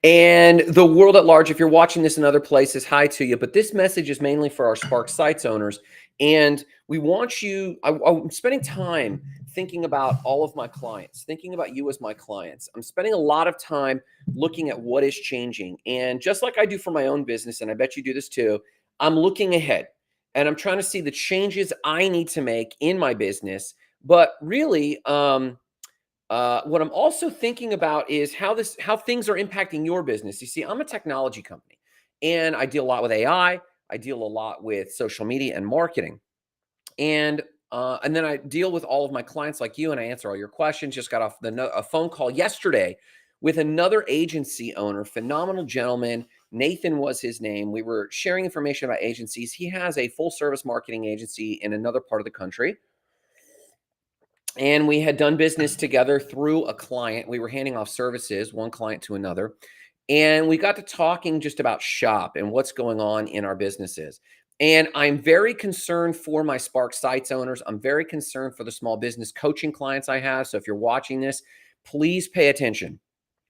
and the world at large. If you're watching this in other places, hi to you. But this message is mainly for our Spark Sites owners. And we want you, I'm spending time thinking about all of my clients, thinking about you as my clients. I'm spending a lot of time looking at what is changing. And just like I do for my own business, and I bet you do this too, I'm looking ahead and I'm trying to see the changes I need to make in my business. But really, what I'm also thinking about is how things are impacting your business. You see, I'm a technology company, and I deal a lot with AI. I deal a lot with social media and marketing, and then I deal with all of my clients like you, and I answer all your questions. Just got off a phone call yesterday with another agency owner, phenomenal gentleman. Nathan was his name. We were sharing information about agencies. He has a full service marketing agency in another part of the country, and we had done business together through a client. We were handing off services, one client to another. And we got to talking just about shop and what's going on in our businesses. And I'm very concerned for my Spark Sites owners. I'm very concerned for the small business coaching clients I have. So if you're watching this, please pay attention.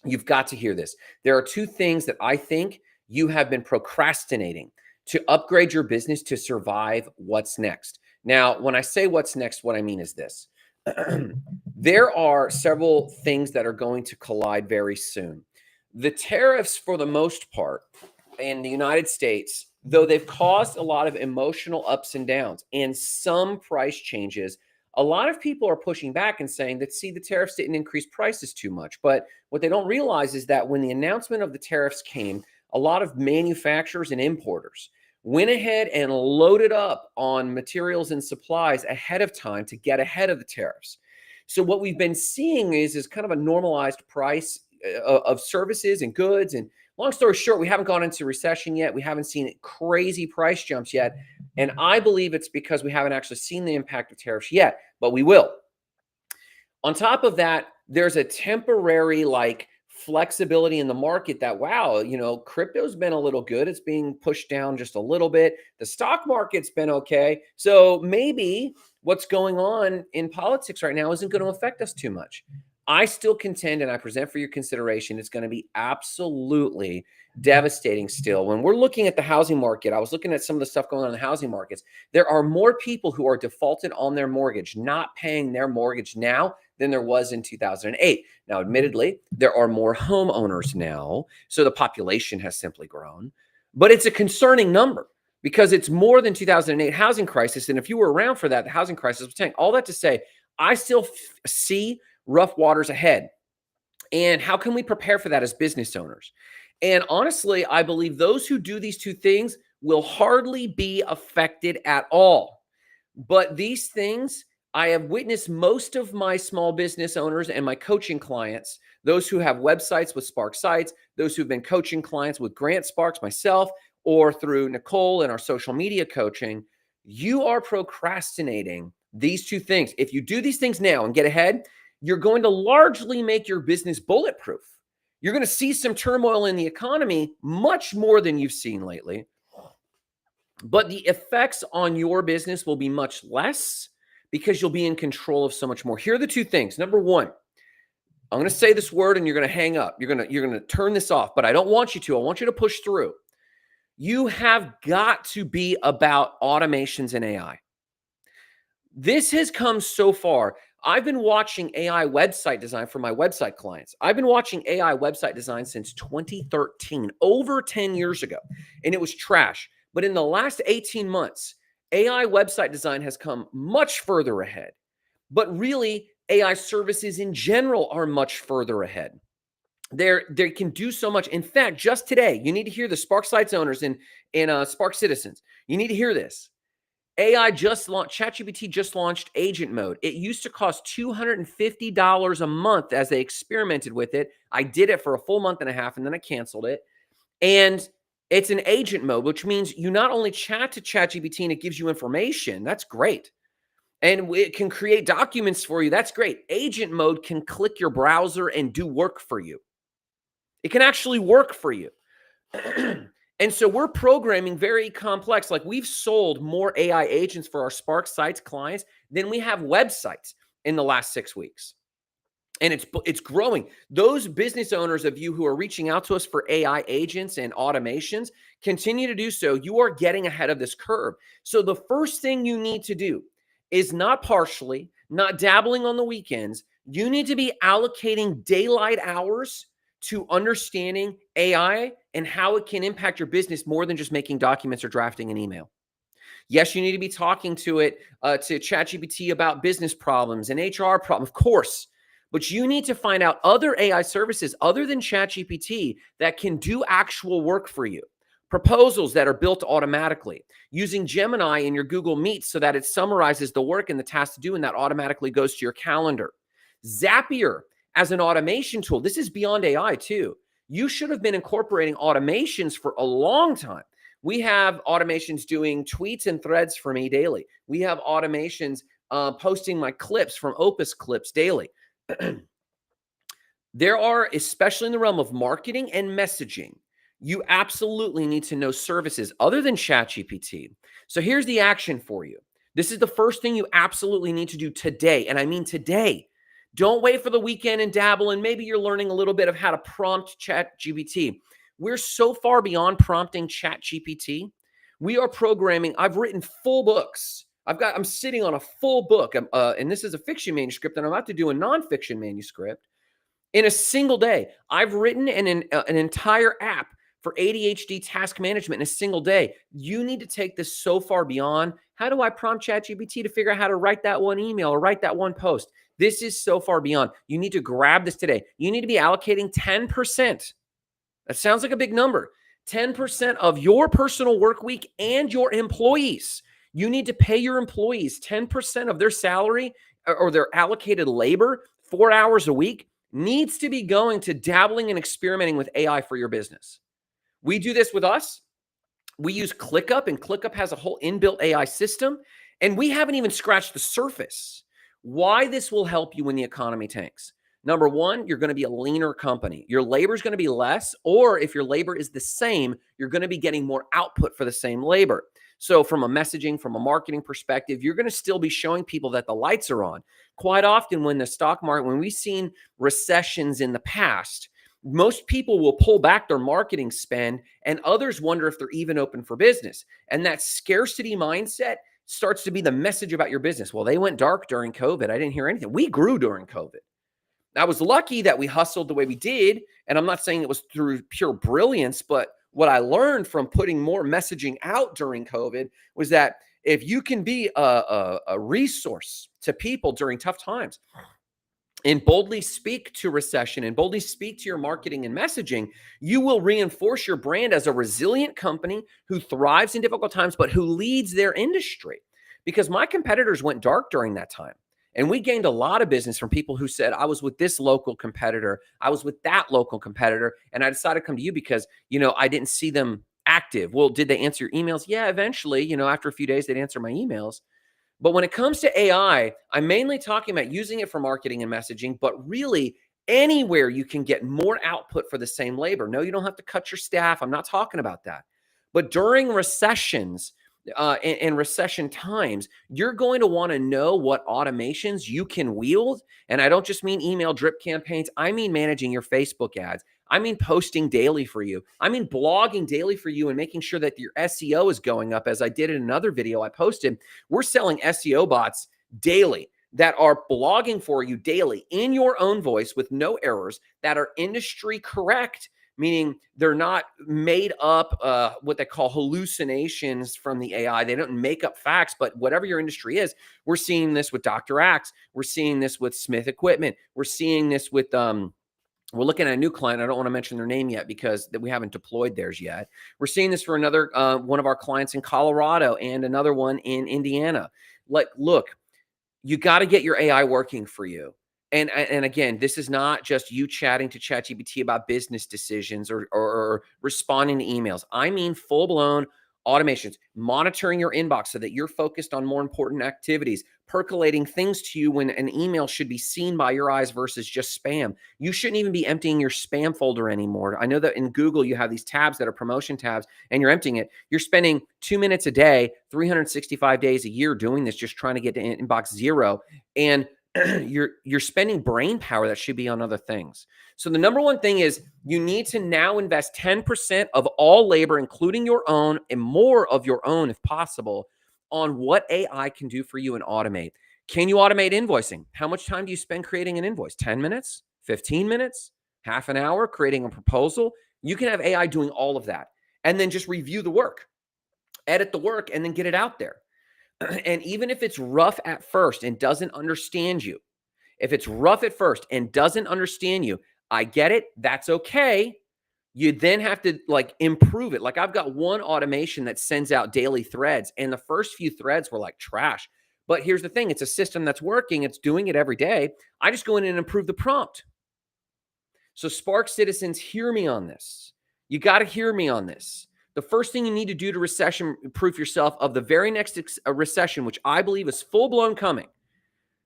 You've got to hear this. There are two things that I think you have been procrastinating to upgrade your business to survive what's next. Now, when I say what's next, what I mean is this. There are several things that are going to collide very soon. The tariffs, for the most part, in the United States, though they've caused a lot of emotional ups and downs and some price changes, a lot of people are pushing back and saying that, see, the tariffs didn't increase prices too much. But what they don't realize is that when the announcement of the tariffs came, a lot of manufacturers and importers went ahead and loaded up on materials and supplies ahead of time to get ahead of the tariffs. So what we've been seeing is kind of a normalized price of services and goods. And long story short, we haven't gone into recession yet. We haven't seen crazy price jumps yet. And I believe it's because we haven't actually seen the impact of tariffs yet, but we will. On top of that, there's a temporary flexibility in the market that, wow, crypto's been a little good. It's being pushed down just a little bit. The stock market's been okay. So maybe what's going on in politics right now isn't going to affect us too much. I still contend, and I present for your consideration, it's going to be absolutely devastating still. When we're looking at the housing market, I was looking at some of the stuff going on in the housing markets. There are more people who are defaulted on their mortgage, not paying their mortgage now than there was in 2008. Now, admittedly, there are more homeowners now, so the population has simply grown, but it's a concerning number because it's more than 2008 housing crisis. And if you were around for that, the housing crisis was tanking. All that to say, I still see rough waters ahead. And how can we prepare for that as business owners? And honestly, I believe those who do these two things will hardly be affected at all. But these things, I have witnessed most of my small business owners and my coaching clients, those who have websites with Spark Sites, those who've been coaching clients with Grant Sparks, myself, or through Nicole and our social media coaching, you are procrastinating these two things. If you do these things now and get ahead, you're going to largely make your business bulletproof. You're going to see some turmoil in the economy, much more than you've seen lately. But the effects on your business will be much less because you'll be in control of so much more. Here are the two things. Number one, I'm going to say this word and you're going to hang up. You're going to turn this off, but I don't want you to. I want you to push through. You have got to be about automations and AI. This has come so far. I've been watching AI website design for my website clients. I've been watching AI website design since 2013, over 10 years ago, and it was trash. But in the last 18 months, AI website design has come much further ahead. But really, AI services in general are much further ahead. They can do so much. In fact, just today, you need to hear the Spark Sites owners and Spark Citizens. You need to hear this. AI just launched, ChatGPT just launched agent mode. It used to cost $250 a month as they experimented with it. I did it for a full month and a half, and then I canceled it. And it's an agent mode, which means you not only chat to ChatGPT and it gives you information. That's great. And it can create documents for you. That's great. Agent mode can click your browser and do work for you. It can actually work for you. And so we're programming very complex. Like, we've sold more AI agents for our Spark Sites clients than we have websites in the last 6 weeks. And it's growing. Those business owners of you who are reaching out to us for AI agents and automations, continue to do so. You are getting ahead of this curve. So the first thing you need to do is not partially, not dabbling on the weekends. You need to be allocating daylight hours to understanding AI and how it can impact your business more than just making documents or drafting an email. Yes, you need to be talking to it, to ChatGPT about business problems and HR problems, of course. But you need to find out other AI services other than ChatGPT that can do actual work for you. Proposals that are built automatically, using Gemini in your Google Meet so that it summarizes the work and the task to do, and that automatically goes to your calendar. Zapier as an automation tool. This is beyond AI too. You should have been incorporating automations for a long time. We have automations doing tweets and threads for me daily. We have automations posting my clips from Opus Clips daily. There are, especially in the realm of marketing and messaging, you absolutely need to know services other than ChatGPT. So here's the action for you. This is the first thing you absolutely need to do today. And I mean today. Don't wait for the weekend and dabble, and maybe you're learning a little bit of how to prompt ChatGPT. We're so far beyond prompting ChatGPT. We are programming. I've written full books. I'm sitting on a full book, and this is a fiction manuscript, and I'm about to do a nonfiction manuscript in a single day. I've written an entire app for ADHD task management in a single day. You need to take this so far beyond, how do I prompt ChatGPT to figure out how to write that one email or write that one post? This is so far beyond. You need to grab this today. You need to be allocating 10%. That sounds like a big number. 10% of your personal work week and your employees. You need to pay your employees 10% of their salary or their allocated labor, 4 hours a week, needs to be going to dabbling and experimenting with AI for your business. We do this with us. We use ClickUp, and ClickUp has a whole inbuilt AI system, and we haven't even scratched the surface. Why this will help you when the economy tanks. Number one, you're going to be a leaner company. Your labor is going to be less, or if your labor is the same, you're going to be getting more output for the same labor. So from a messaging, from a marketing perspective, you're going to still be showing people that the lights are on. Quite often when the stock market, when we've seen recessions in the past, most people will pull back their marketing spend, and others wonder if they're even open for business. And that scarcity mindset starts to be the message about your business. Well, they went dark during COVID. I didn't hear anything. We grew during COVID. I was lucky that we hustled the way we did. And I'm not saying it was through pure brilliance, but what I learned from putting more messaging out during COVID was that if you can be a resource to people during tough times and boldly speak to recession and boldly speak to your marketing and messaging, you will reinforce your brand as a resilient company who thrives in difficult times, but who leads their industry. Because my competitors went dark during that time. And we gained a lot of business from people who said, I was with this local competitor, I was with that local competitor, and I decided to come to you because, I didn't see them active. Well, did they answer your emails? Yeah, eventually, after a few days, they'd answer my emails. But when it comes to AI, I'm mainly talking about using it for marketing and messaging, but really anywhere you can get more output for the same labor. No, you don't have to cut your staff. I'm not talking about that. But during recessions, in recession times, you're going to want to know what automations you can wield. And I don't just mean email drip campaigns. I mean managing your Facebook ads. I mean posting daily for you. I mean blogging daily for you and making sure that your SEO is going up. As I did in another video I posted, we're selling SEO bots daily that are blogging for you daily in your own voice with no errors, that are industry correct, meaning they're not made up, what they call hallucinations from the AI. They don't make up facts, but whatever your industry is, we're seeing this with Dr. Axe. We're seeing this with Smith Equipment. We're seeing this with, we're looking at a new client. I don't want to mention their name yet because we haven't deployed theirs yet. We're seeing this for another, one of our clients in Colorado and another one in Indiana. Look, you got to get your AI working for you. And again, this is not just you chatting to ChatGPT about business decisions or responding to emails. I mean full-blown automations, monitoring your inbox so that you're focused on more important activities, percolating things to you when an email should be seen by your eyes versus just spam. You shouldn't even be emptying your spam folder anymore. I know that in Google, you have these tabs that are promotion tabs and you're emptying it. You're spending 2 minutes a day, 365 days a year doing this, just trying to get to inbox zero. And you're spending brain power that should be on other things. So the number one thing is you need to now invest 10% of all labor, including your own and more of your own if possible, on what AI can do for you and automate. Can you automate invoicing? How much time do you spend creating an invoice? 10 minutes, 15 minutes, half an hour creating a proposal? You can have AI doing all of that and then just review the work, edit the work, and then get it out there. And even if it's rough at first and doesn't understand you, if it's rough at first and doesn't understand you, I get it. That's okay. You then have to like improve it. Like I've got one automation that sends out daily threads, and the first few threads were like trash. But here's the thing, it's a system that's working. It's doing it every day. I just go in and improve the prompt. So Spark citizens, hear me on this. You got to hear me on this. The first thing you need to do to recession-proof yourself of the very next recession, which I believe is full-blown coming,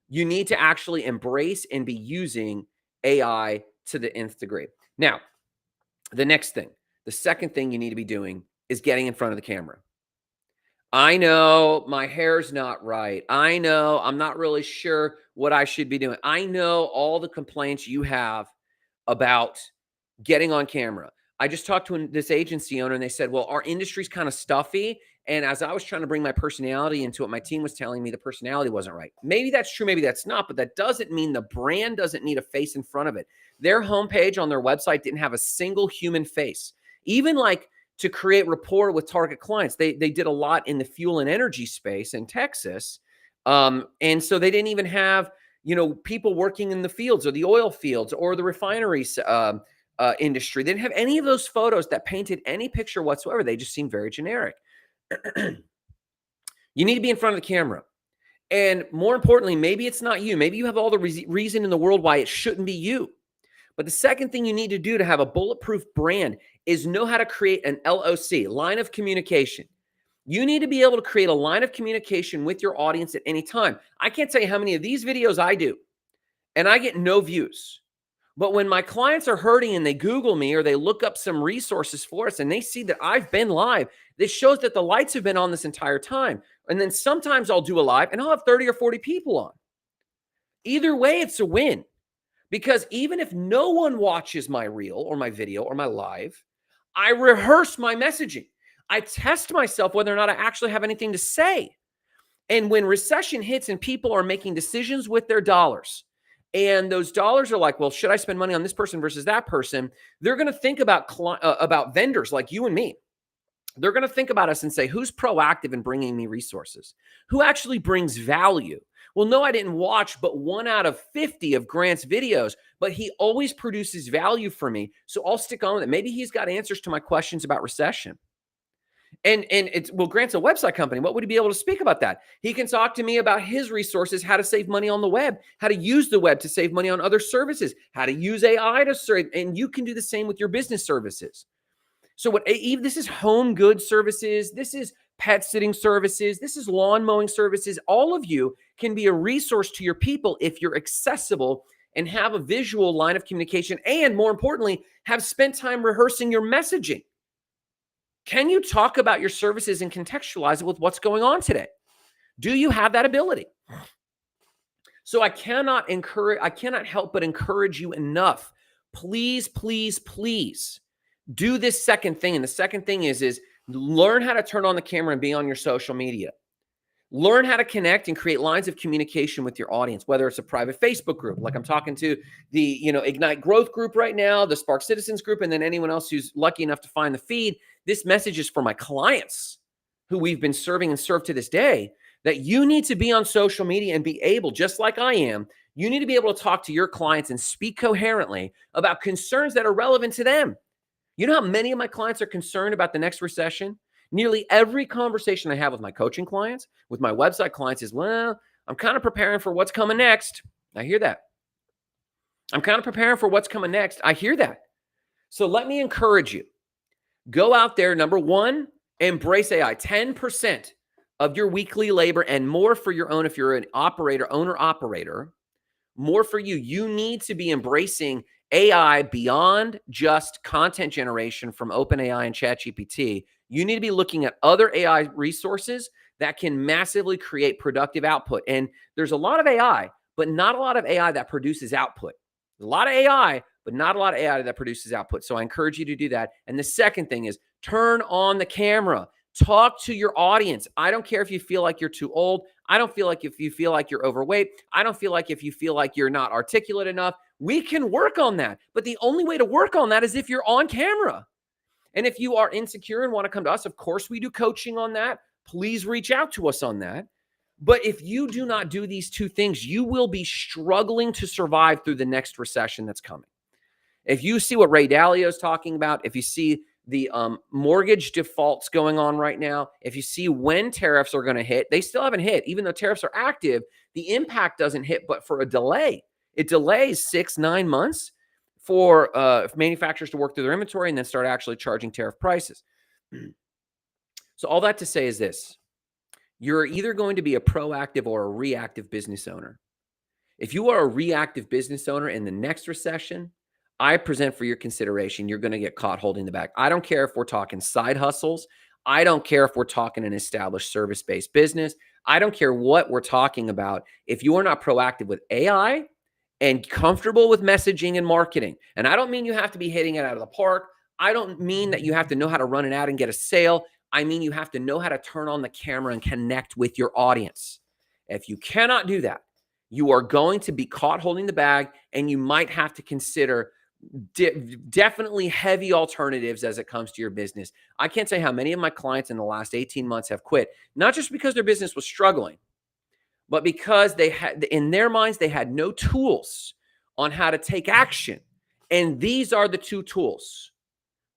you need to actually embrace and be using AI to the nth degree. Now, the next thing, the second thing you need to be doing is getting in front of the camera. I know my hair's not right. I know I'm not really sure what I should be doing. I know all the complaints you have about getting on camera. I just talked to this agency owner and they said, well, our industry's kind of stuffy. And as I was trying to bring my personality into it, my team was telling me the personality wasn't right. Maybe that's true. Maybe that's not. But that doesn't mean the brand doesn't need a face in front of it. Their homepage on their website didn't have a single human face. Even like to create rapport with target clients, they did a lot in the fuel and energy space in Texas. And so they didn't even have, people working in the fields or the oil fields or the refineries industry. They didn't have any of those photos that painted any picture whatsoever. They just seemed very generic. You need to be in front of the camera. And more importantly, maybe it's not you. Maybe you have all the reason in the world why it shouldn't be you. But the second thing you need to do to have a bulletproof brand is know how to create an LOC, line of communication. You need to be able to create a line of communication with your audience at any time. I can't tell you how many of these videos I do, and I get no views. But when my clients are hurting and they Google me or they look up some resources for us and they see that I've been live, this shows that the lights have been on this entire time. And then sometimes I'll do a live and I'll have 30 or 40 people on. Either way, it's a win. Because even if no one watches my reel or my video or my live, I rehearse my messaging. I test myself whether or not I actually have anything to say. And when recession hits and people are making decisions with their dollars, and those dollars are like, well, should I spend money on this person versus that person? They're going to think about vendors like you and me. They're going to think about us and say, who's proactive in bringing me resources? Who actually brings value? Well, no, I didn't watch but 1 out of 50 of Grant's videos, but he always produces value for me. So I'll stick on with it. Maybe he's got answers to my questions about recession. And it's, well, Grant's a website company. What would he be able to speak about that? He can talk to me about his resources, how to save money on the web, how to use the web to save money on other services, how to use AI to serve. And you can do the same with your business services. So this is home goods services. This is pet sitting services. This is lawn mowing services. All of you can be a resource to your people if you're accessible and have a visual line of communication. And more importantly, have spent time rehearsing your messaging. Can you talk about your services and contextualize it with what's going on today? Do you have that ability? So I cannot help but encourage you enough. Please, please, please do this second thing. And the second thing is learn how to turn on the camera and be on your social media. Learn how to connect and create lines of communication with your audience, whether it's a private Facebook group, like I'm talking to the Ignite Growth group right now, the Spark Citizens group, and then anyone else who's lucky enough to find the feed. This message is for my clients who we've been serving and serve to this day, that you need to be on social media and be able, just like I am, you need to be able to talk to your clients and speak coherently about concerns that are relevant to them. You know how many of my clients are concerned about the next recession? Nearly every conversation I have with my coaching clients, with my website clients is, well, I'm kind of preparing for what's coming next. I hear that. I'm kind of preparing for what's coming next. I hear that. So let me encourage you. Go out there. Number one, embrace AI. 10% of your weekly labor and more for your own. If you're an owner-operator, more for you. You need to be embracing AI beyond just content generation from OpenAI and ChatGPT. You need to be looking at other AI resources that can massively create productive output. And there's a lot of AI, but not a lot of AI that produces output. There's a lot of AI, but not a lot of AI that produces output. So I encourage you to do that. And the second thing is turn on the camera. Talk to your audience. I don't care if you feel like you're too old. I don't feel like if you feel like you're overweight. I don't feel like if you feel like you're not articulate enough. We can work on that. But the only way to work on that is if you're on camera. And if you are insecure and want to come to us, of course, we do coaching on that. Please reach out to us on that. But if you do not do these two things, you will be struggling to survive through the next recession that's coming. If you see what Ray Dalio is talking about, if you see the mortgage defaults going on right now, if you see when tariffs are going to hit, they still haven't hit. Even though tariffs are active, the impact doesn't hit, but for a delay. It delays 6-9 months for manufacturers to work through their inventory and then start actually charging tariff prices. So all that to say is this. You're either going to be a proactive or a reactive business owner. If you are a reactive business owner in the next recession, I present for your consideration, you're going to get caught holding the bag. I don't care if we're talking side hustles. I don't care if we're talking an established service-based business. I don't care what we're talking about. If you are not proactive with AI and comfortable with messaging and marketing, and I don't mean you have to be hitting it out of the park. I don't mean that you have to know how to run an ad and get a sale. I mean you have to know how to turn on the camera and connect with your audience. If you cannot do that, you are going to be caught holding the bag, and you might have to consider definitely heavy alternatives as it comes to your business. I can't say how many of my clients in the last 18 months have quit, not just because their business was struggling, but because they had, in their minds, they had no tools on how to take action. And these are the two tools: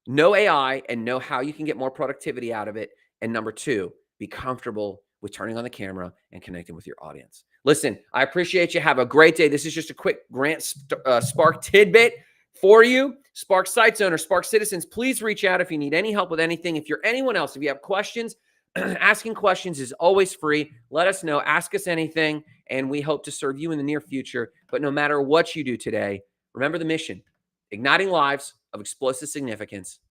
know AI and know how you can get more productivity out of it. And number two, be comfortable with turning on the camera and connecting with your audience. Listen, I appreciate you. Have a great day. This is just a quick Grant Spark tidbit for you. Spark Sites owner, Spark citizens, please reach out if you need any help with anything. If you're anyone else, if you have questions, asking questions is always free. Let us know. Ask us anything, and we hope to serve you in the near future. But no matter what you do today, remember the mission: igniting lives of explosive significance